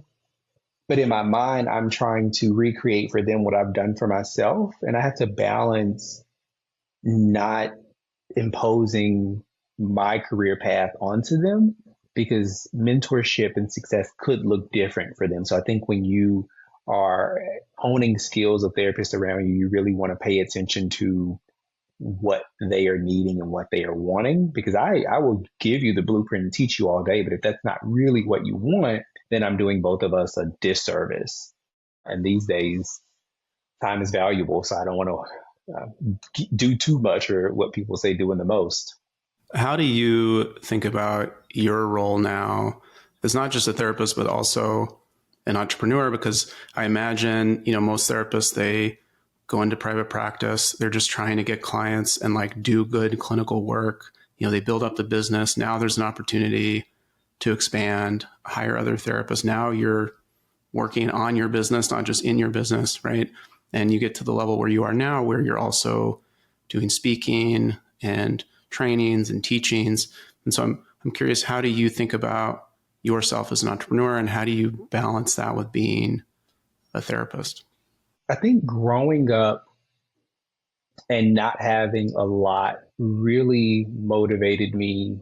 [SPEAKER 1] but in my mind, I'm trying to recreate for them what I've done for myself. And I have to balance not imposing my career path onto them because mentorship and success could look different for them. So I think when you are honing skills of therapists around you, you really want to pay attention to what they are needing and what they are wanting, because I will give you the blueprint and teach you all day, but if that's not really what you want, then I'm doing both of us a disservice. And these days, time is valuable, so I don't want to do too much, or what people say doing the most.
[SPEAKER 2] How do you think about your role now as not just a therapist, but also an entrepreneur? Because I imagine, most therapists, they go into private practice, they're just trying to get clients and like do good clinical work. They build up the business. Now there's an opportunity to expand, hire other therapists. Now you're working on your business, not just in your business, right? And you get to the level where you are now, where you're also doing speaking and trainings and teachings. And so I'm curious, how do you think about yourself as an entrepreneur, and how do you balance that with being a therapist?
[SPEAKER 1] I think growing up and not having a lot really motivated me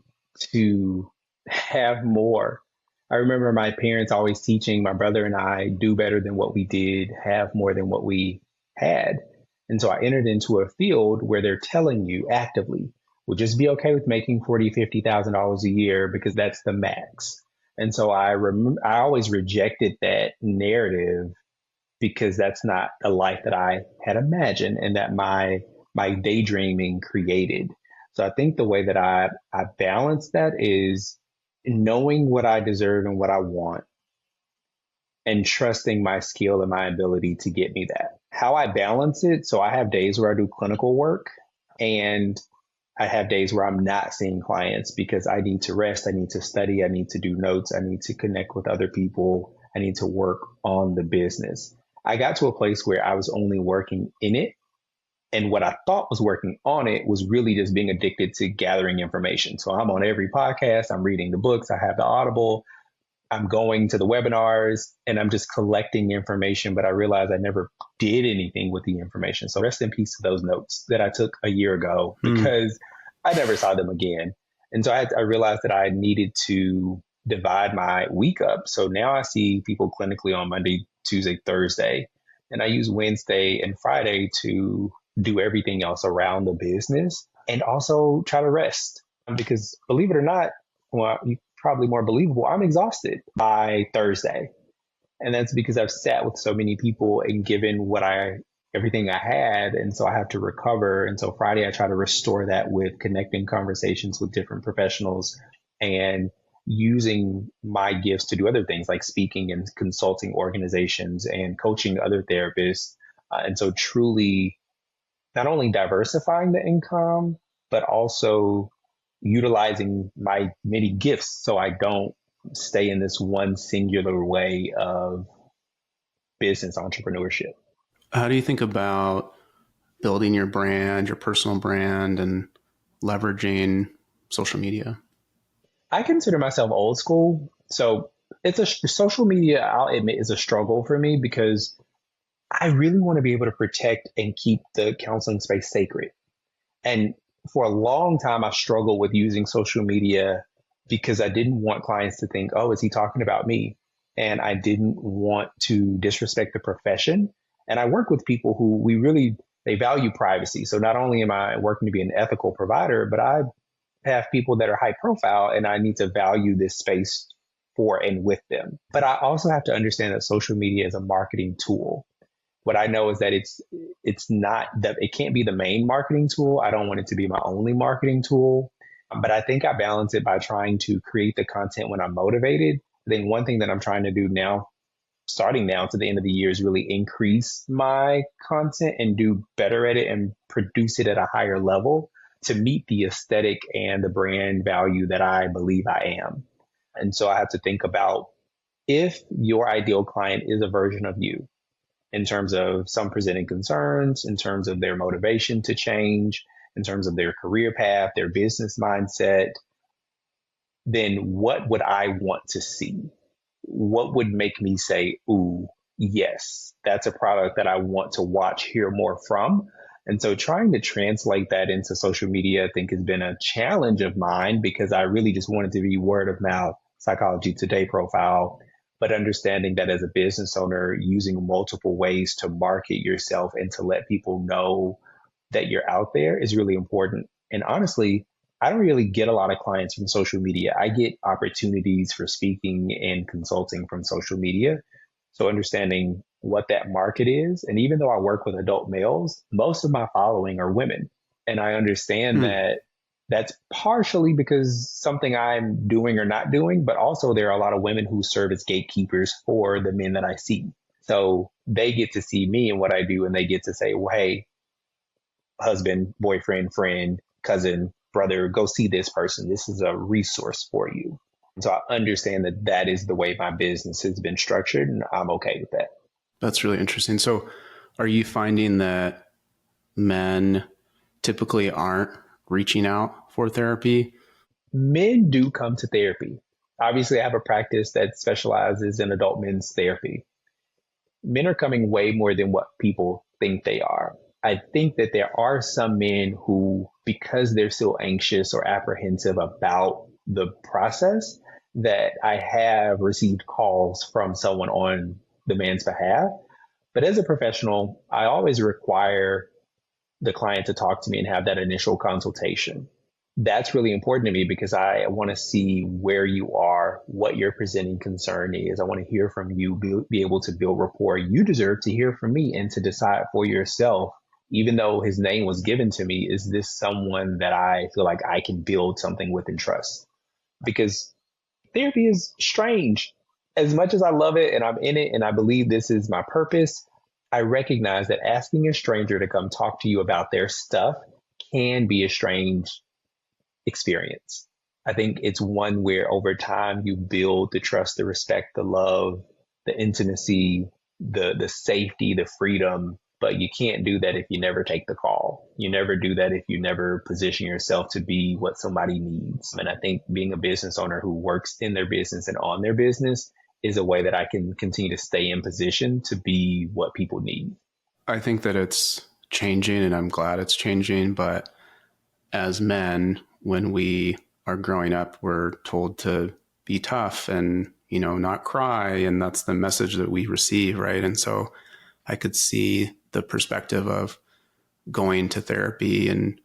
[SPEAKER 1] to have more. I remember my parents always teaching my brother and I, do better than what we did, have more than what we had. And so I entered into a field where they're telling you actively, well, just be okay with making $40,000, $50,000 a year because that's the max. And so I always rejected that narrative because that's not a life that I had imagined and that my daydreaming created. So I think the way that I balance that is knowing what I deserve and what I want and trusting my skill and my ability to get me that. How I balance it, so I have days where I do clinical work and I have days where I'm not seeing clients because I need to rest, I need to study, I need to do notes, I need to connect with other people, I need to work on the business. I got to a place where I was only working in it. And what I thought was working on it was really just being addicted to gathering information. So I'm on every podcast, I'm reading the books, I have the Audible, I'm going to the webinars, and I'm just collecting information. But I realized I never did anything with the information. So rest in peace to those notes that I took a year ago because I never saw them again. And so I realized that I needed to divide my week up. So now I see people clinically on Monday, Tuesday, Thursday, and I use Wednesday and Friday to do everything else around the business and also try to rest. Because believe it or not, well, you probably more believable, I'm exhausted by Thursday. And that's because I've sat with so many people and given everything I had. And so I have to recover. And so Friday, I try to restore that with connecting conversations with different professionals and using my gifts to do other things like speaking and consulting organizations and coaching other therapists. And so truly not only diversifying the income, but also utilizing my many gifts so I don't stay in this one singular way of business entrepreneurship.
[SPEAKER 2] How do you think about building your brand, your personal brand, and leveraging social media?
[SPEAKER 1] I consider myself old school. So social media, I'll admit, is a struggle for me because I really want to be able to protect and keep the counseling space sacred. And for a long time, I struggled with using social media because I didn't want clients to think, oh, is he talking about me? And I didn't want to disrespect the profession. And I work with people who they value privacy. So not only am I working to be an ethical provider, but I have people that are high profile and I need to value this space for and with them. But I also have to understand that social media is a marketing tool. What I know is that it's not that it can't be the main marketing tool. I don't want it to be my only marketing tool, but I think I balance it by trying to create the content when I'm motivated. Then one thing that I'm trying to do now, starting now to the end of the year, is really increase my content and do better at it and produce it at a higher level to meet the aesthetic and the brand value that I believe I am. And so I have to think about if your ideal client is a version of you, in terms of some presenting concerns, in terms of their motivation to change, in terms of their career path, their business mindset, then what would I want to see? What would make me say, ooh, yes, that's a product that I want to watch, hear more from? And so trying to translate that into social media, I think has been a challenge of mine because I really just wanted to be word of mouth, Psychology Today profile, but understanding that as a business owner, using multiple ways to market yourself and to let people know that you're out there is really important. And honestly, I don't really get a lot of clients from social media. I get opportunities for speaking and consulting from social media. So understanding what that market is. And even though I work with adult males, most of my following are women. And I understand
[SPEAKER 2] Hmm.
[SPEAKER 1] that that's partially because something I'm doing or not doing, but also there are a lot of women who serve as gatekeepers for the men that I see. So they get to see me and what I do, and they get to say, well, hey, husband, boyfriend, friend, cousin, brother, go see this person. This is a resource for you. And so I understand that that is the way my business has been structured, and I'm okay with that.
[SPEAKER 2] That's really interesting. So, are you finding that men typically aren't reaching out for therapy?
[SPEAKER 1] Men do come to therapy. Obviously, I have a practice that specializes in adult men's therapy. Men are coming way more than what people think they are. I think that there are some men who, because they're still anxious or apprehensive about the process, that I have received calls from someone on the man's behalf. But as a professional, I always require the client to talk to me and have that initial consultation. That's really important to me because I want to see where you are, what your presenting concern is. I want to hear from you, be able to build rapport. You deserve to hear from me and to decide for yourself, even though his name was given to me, is this someone that I feel like I can build something with and trust? Because therapy is strange. As much as I love it and I'm in it and I believe this is my purpose, I recognize that asking a stranger to come talk to you about their stuff can be a strange experience. I think it's one where over time you build the trust, the respect, the love, the intimacy, the safety, the freedom. But you can't do that if you never take the call. You never do that if you never position yourself to be what somebody needs. And I think being a business owner who works in their business and on their business is a way that I can continue to stay in position to be what people need.
[SPEAKER 2] I think that it's changing and I'm glad it's changing. But as men, when we are growing up, we're told to be tough and, not cry. And that's the message that we receive, right? And so I could see the perspective of going to therapy and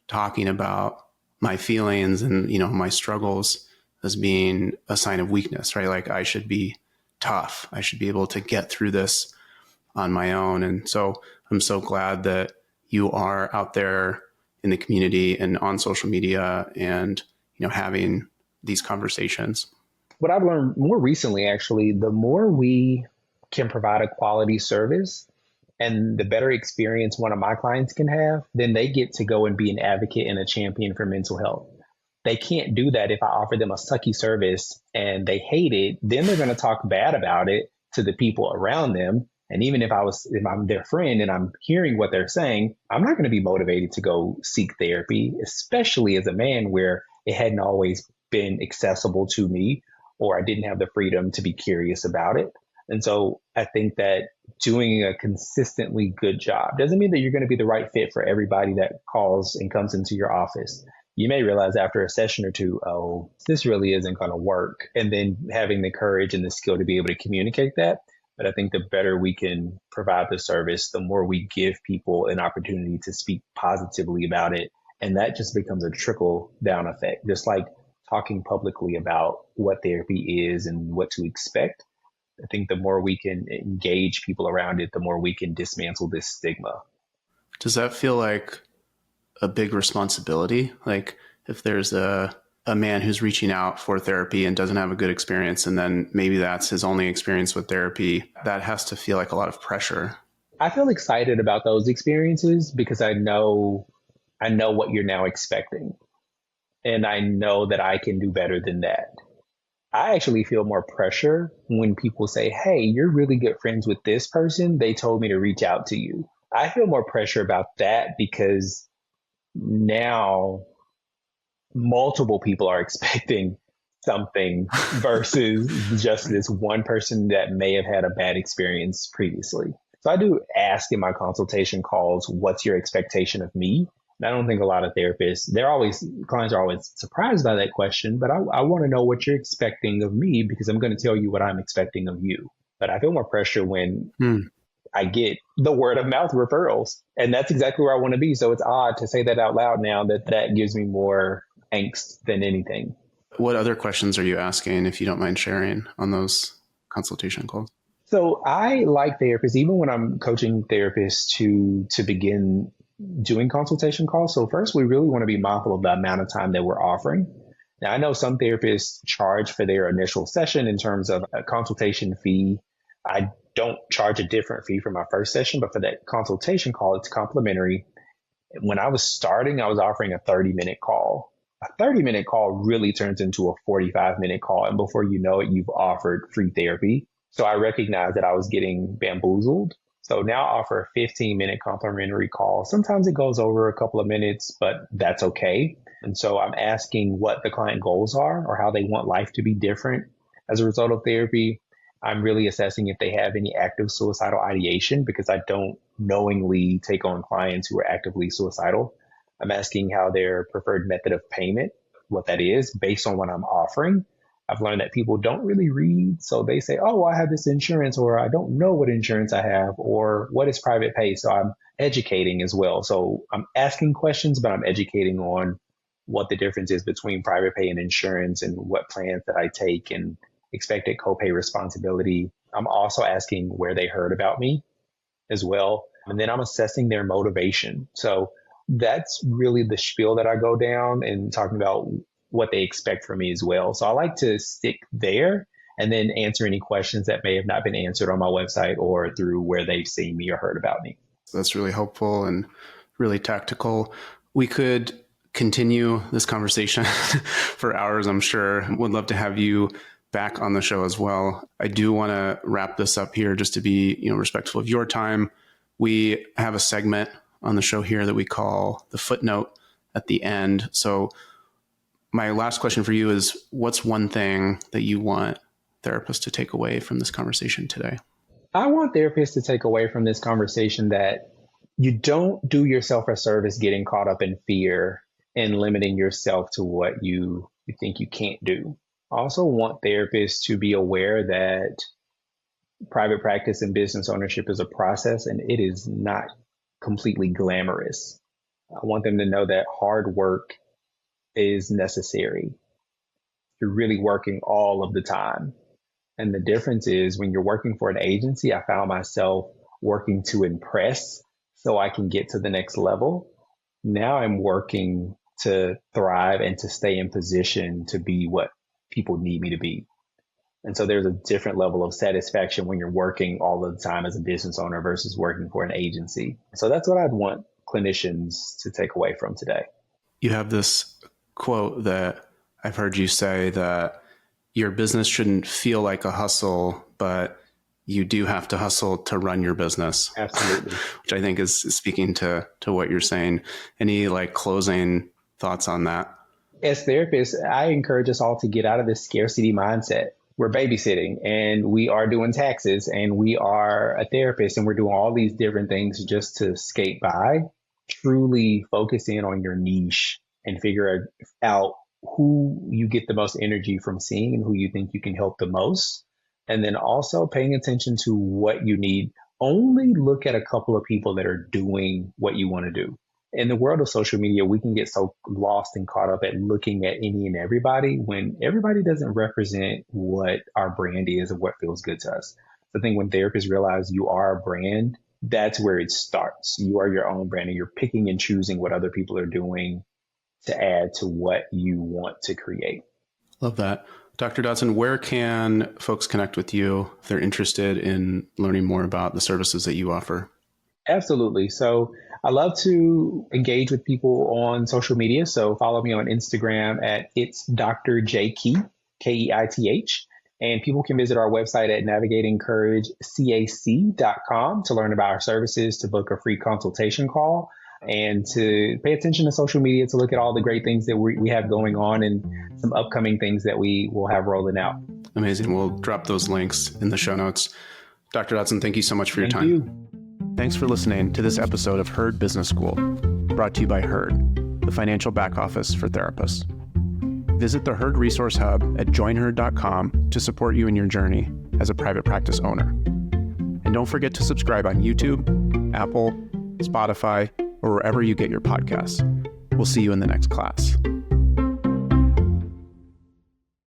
[SPEAKER 2] talking about my feelings and, my struggles as being a sign of weakness, right? Like I should be tough. I should be able to get through this on my own. And so I'm so glad that you are out there in the community and on social media and, having these conversations.
[SPEAKER 1] What I've learned more recently, actually, the more we can provide a quality service and the better experience one of my clients can have, then they get to go and be an advocate and a champion for mental health. They can't do that if I offer them a sucky service and they hate it. Then they're going to talk bad about it to the people around them. And even if I'm their friend and I'm hearing what they're saying, I'm not going to be motivated to go seek therapy, especially as a man where it hadn't always been accessible to me or I didn't have the freedom to be curious about it. And so I think that doing a consistently good job doesn't mean that you're going to be the right fit for everybody that calls and comes into your office. You may realize after a session or two, oh, this really isn't going to work. And then having the courage and the skill to be able to communicate that. But I think the better we can provide the service, the more we give people an opportunity to speak positively about it. And that just becomes a trickle down effect, just like talking publicly about what therapy is and what to expect. I think the more we can engage people around it, the more we can dismantle this stigma.
[SPEAKER 2] Does that feel like a big responsibility? Like if there's a man who's reaching out for therapy and doesn't have a good experience, and then maybe that's his only experience with therapy, that has to feel like a lot of pressure.
[SPEAKER 1] I feel excited about those experiences because I know what you're now expecting. And I know that I can do better than that. I actually feel more pressure when people say, hey, you're really good friends with this person. They told me to reach out to you. I feel more pressure about that because now multiple people are expecting something versus just this one person that may have had a bad experience previously. So I do ask in my consultation calls, what's your expectation of me? And I don't think a lot of therapists, clients are always surprised by that question, but I want to know what you're expecting of me because I'm going to tell you what I'm expecting of you. But I feel more pressure when I get the word of mouth referrals. And that's exactly where I want to be. So it's odd to say that out loud now that gives me more angst than anything.
[SPEAKER 2] What other questions are you asking, if you don't mind sharing, on those consultation calls?
[SPEAKER 1] So I like therapists, even when I'm coaching therapists, to begin doing consultation calls. So first, we really want to be mindful of the amount of time that we're offering. Now, I know some therapists charge for their initial session in terms of a consultation fee. I don't charge a different fee for my first session, but for that consultation call, it's complimentary. When I was starting, I was offering a 30-minute call. A 30-minute call really turns into a 45-minute call. And before you know it, you've offered free therapy. So I recognized that I was getting bamboozled. So now I offer a 15-minute complimentary call. Sometimes it goes over a couple of minutes, but that's okay. And so I'm asking what the client goals are or how they want life to be different as a result of therapy. I'm really assessing if they have any active suicidal ideation because I don't knowingly take on clients who are actively suicidal. I'm asking how their preferred method of payment, what that is based on what I'm offering. I've learned that people don't really read. So they say, oh, I have this insurance, or I don't know what insurance I have, or what is private pay. So I'm educating as well. So I'm asking questions, but I'm educating on what the difference is between private pay and insurance and what plans that I take and expected copay responsibility. I'm also asking where they heard about me as well. And then I'm assessing their motivation. So that's really the spiel that I go down and talking about what they expect from me as well. So I like to stick there and then answer any questions that may have not been answered on my website or through where they've seen me or heard about me.
[SPEAKER 2] That's really helpful and really tactical. We could continue this conversation for hours, I'm sure. Would love to have you back on the show as well. I do want to wrap this up here just to be, respectful of your time. We have a segment on the show here that we call the footnote at the end. So my last question for you is, what's one thing that you want therapists to take away from this conversation today?
[SPEAKER 1] I want therapists to take away from this conversation that you don't do yourself a service getting caught up in fear and limiting yourself to what you think you can't do. I also want therapists to be aware that private practice and business ownership is a process and it is not completely glamorous. I want them to know that hard work is necessary. You're really working all of the time. And the difference is when you're working for an agency, I found myself working to impress so I can get to the next level. Now I'm working to thrive and to stay in position to be what people need me to be. And so there's a different level of satisfaction when you're working all of the time as a business owner versus working for an agency. So that's what I'd want clinicians to take away from today.
[SPEAKER 2] You have this quote that I've heard you say, that your business shouldn't feel like a hustle, but you do have to hustle to run your business.
[SPEAKER 1] Absolutely.
[SPEAKER 2] Which I think is speaking to what you're saying. Any closing thoughts on that?
[SPEAKER 1] As therapists, I encourage us all to get out of this scarcity mindset. We're babysitting and we are doing taxes and we are a therapist and we're doing all these different things just to skate by. Truly focus in on your niche and figure out who you get the most energy from seeing and who you think you can help the most. And then also paying attention to what you need. Only look at a couple of people that are doing what you want to do. In the world of social media, we can get so lost and caught up at looking at any and everybody when everybody doesn't represent what our brand is and what feels good to us. I think when therapists realize you are a brand, that's where it starts. You are your own brand and you're picking and choosing what other people are doing to add to what you want to create.
[SPEAKER 2] Love that. Dr. Dodson, where can folks connect with you if they're interested in learning more about the services that you offer?
[SPEAKER 1] Absolutely. So I love to engage with people on social media. So follow me on Instagram at It's Dr. J Keith, Keith. And people can visit our website at navigatingcouragecac.com to learn about our services, to book a free consultation call. and to pay attention to social media to look at all the great things that we have going on and some upcoming things that we will have rolling out.
[SPEAKER 2] Amazing. We'll drop those links in the show notes. Dr. Dodson, thank you so much for your time.
[SPEAKER 1] Thank you.
[SPEAKER 2] Thanks for listening to this episode of Herd Business School, brought to you by Herd, the financial back office for therapists. Visit the Herd Resource Hub at joinherd.com to support you in your journey as a private practice owner. And don't forget to subscribe on YouTube, Apple, Spotify, or wherever you get your podcasts. We'll see you in the next class.